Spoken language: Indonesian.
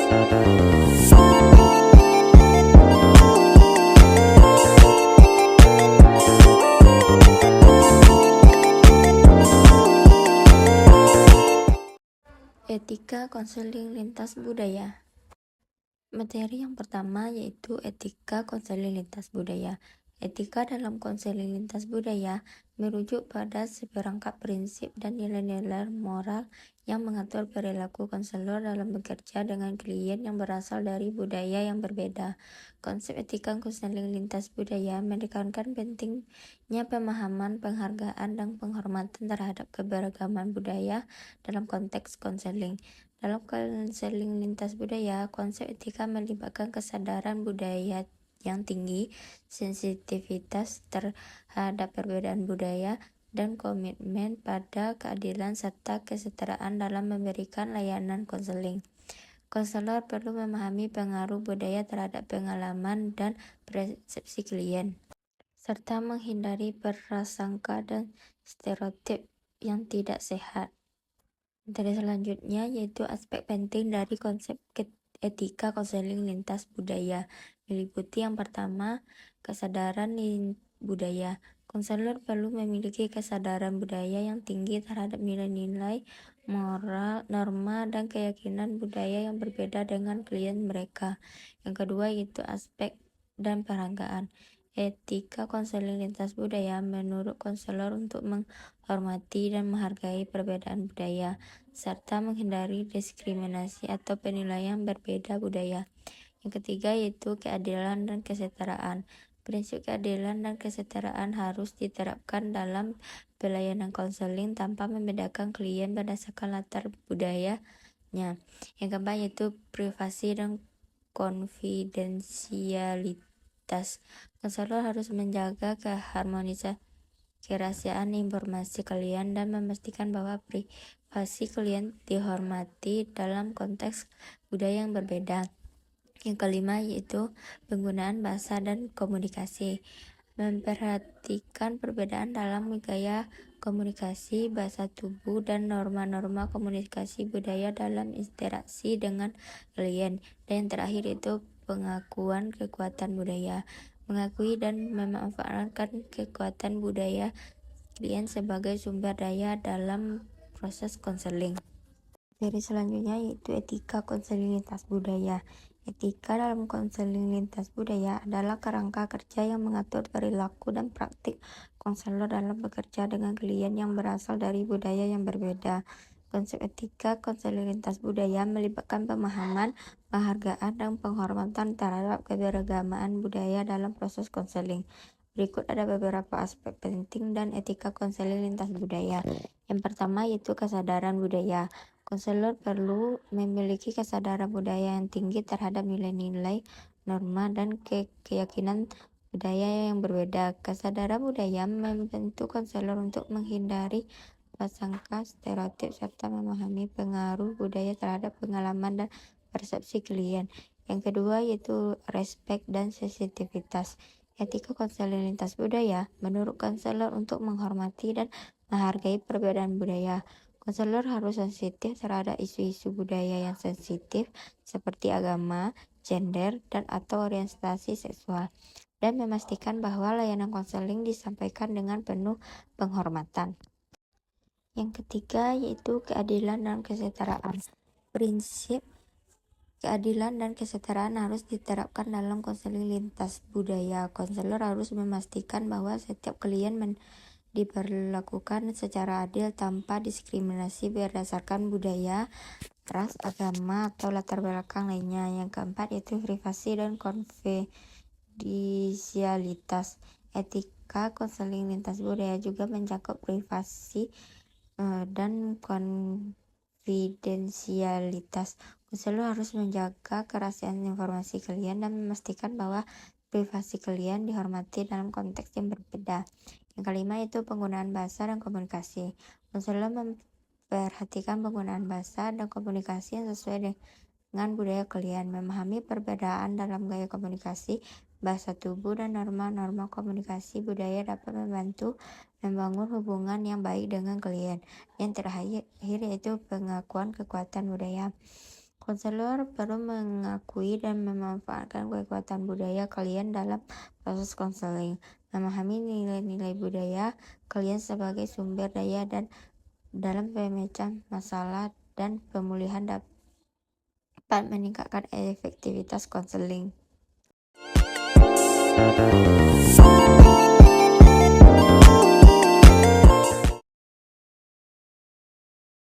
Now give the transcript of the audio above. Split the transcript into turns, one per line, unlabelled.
Etika konseling lintas budaya. Materi yang pertama yaitu etika konseling lintas budaya. Etika dalam konseling lintas budaya merujuk pada seperangkat prinsip dan nilai-nilai moral yang mengatur perilaku konselor dalam bekerja dengan klien yang berasal dari budaya yang berbeda. Konsep etika konseling lintas budaya menekankan pentingnya pemahaman, penghargaan, dan penghormatan terhadap keberagaman budaya dalam konteks konseling. Dalam konseling lintas budaya, konsep etika melibatkan kesadaran budaya yang tinggi, sensitivitas terhadap perbedaan budaya, dan komitmen pada keadilan serta kesetaraan dalam memberikan layanan konseling. Konselor perlu memahami pengaruh budaya terhadap pengalaman dan persepsi klien, serta menghindari prasangka dan stereotip yang tidak sehat. Materi selanjutnya yaitu aspek penting dari konsep etika konseling lintas budaya, meliputi yang pertama, kesadaran budaya. Konselor perlu memiliki kesadaran budaya yang tinggi terhadap nilai-nilai, moral, norma, dan keyakinan budaya yang berbeda dengan klien mereka. Yang kedua yaitu aspek dan penghargaan. Etika konseling lintas budaya menurut konselor untuk menghormati dan menghargai perbedaan budaya, serta menghindari diskriminasi atau penilaian berbeda budaya. Yang ketiga yaitu keadilan dan kesetaraan. Prinsip keadilan dan kesetaraan harus diterapkan dalam pelayanan konseling tanpa membedakan klien berdasarkan latar budayanya. Yang keempat yaitu privasi dan konfidensialitas. Konselor harus menjaga kerahasiaan informasi klien dan memastikan bahwa privasi klien dihormati dalam konteks budaya yang berbeda. Yang kelima yaitu penggunaan bahasa dan komunikasi. Memperhatikan perbedaan dalam gaya komunikasi, bahasa tubuh, dan norma-norma komunikasi budaya dalam interaksi dengan klien. Dan yang terakhir itu pengakuan kekuatan budaya. Mengakui dan memanfaatkan kekuatan budaya klien sebagai sumber daya dalam proses konseling. Materi selanjutnya yaitu etika konseling lintas budaya. Etika dalam konseling lintas budaya adalah kerangka kerja yang mengatur perilaku dan praktik konselor dalam bekerja dengan klien yang berasal dari budaya yang berbeda. Konsep etika konseling lintas budaya melibatkan pemahaman, penghargaan, dan penghormatan terhadap keberagaman budaya dalam proses konseling. Berikut ada beberapa aspek penting dan etika konseling lintas budaya. Yang pertama yaitu kesadaran budaya. Konselor perlu memiliki kesadaran budaya yang tinggi terhadap nilai-nilai, norma, dan keyakinan budaya yang berbeda. Kesadaran budaya membantu konselor untuk menghindari prasangka, stereotip, serta memahami pengaruh budaya terhadap pengalaman dan persepsi klien. Yang kedua yaitu respek dan sensitivitas. Etika konseling lintas budaya menurut konselor untuk menghormati dan menghargai perbedaan budaya. Konselor harus sensitif terhadap isu-isu budaya yang sensitif seperti agama, gender, dan atau orientasi seksual, dan memastikan bahwa layanan konseling disampaikan dengan penuh penghormatan. Yang ketiga yaitu keadilan dan kesetaraan. Prinsip keadilan dan kesetaraan harus diterapkan dalam konseling lintas budaya. Konselor harus memastikan bahwa setiap klien diperlakukan secara adil tanpa diskriminasi berdasarkan budaya, ras, agama, atau latar belakang lainnya. Yang keempat yaitu privasi dan konfidensialitas. Etika konseling lintas budaya juga mencakup privasi dan konfidensialitas. Konselor harus menjaga kerahasiaan informasi klien dan memastikan bahwa privasi klien dihormati dalam konteks yang berbeda. Yang kelima itu penggunaan bahasa dan komunikasi. Konselor memperhatikan penggunaan bahasa dan komunikasi yang sesuai dengan budaya klien, memahami perbedaan dalam gaya komunikasi, bahasa tubuh, dan norma-norma komunikasi budaya dapat membantu membangun hubungan yang baik dengan klien. Yang terakhir yaitu pengakuan kekuatan budaya. Konselor perlu mengakui dan memanfaatkan kekuatan budaya kalian dalam proses konseling. Memahami nilai-nilai budaya kalian sebagai sumber daya dan dalam pemecahan masalah dan pemulihan dapat meningkatkan efektivitas konseling.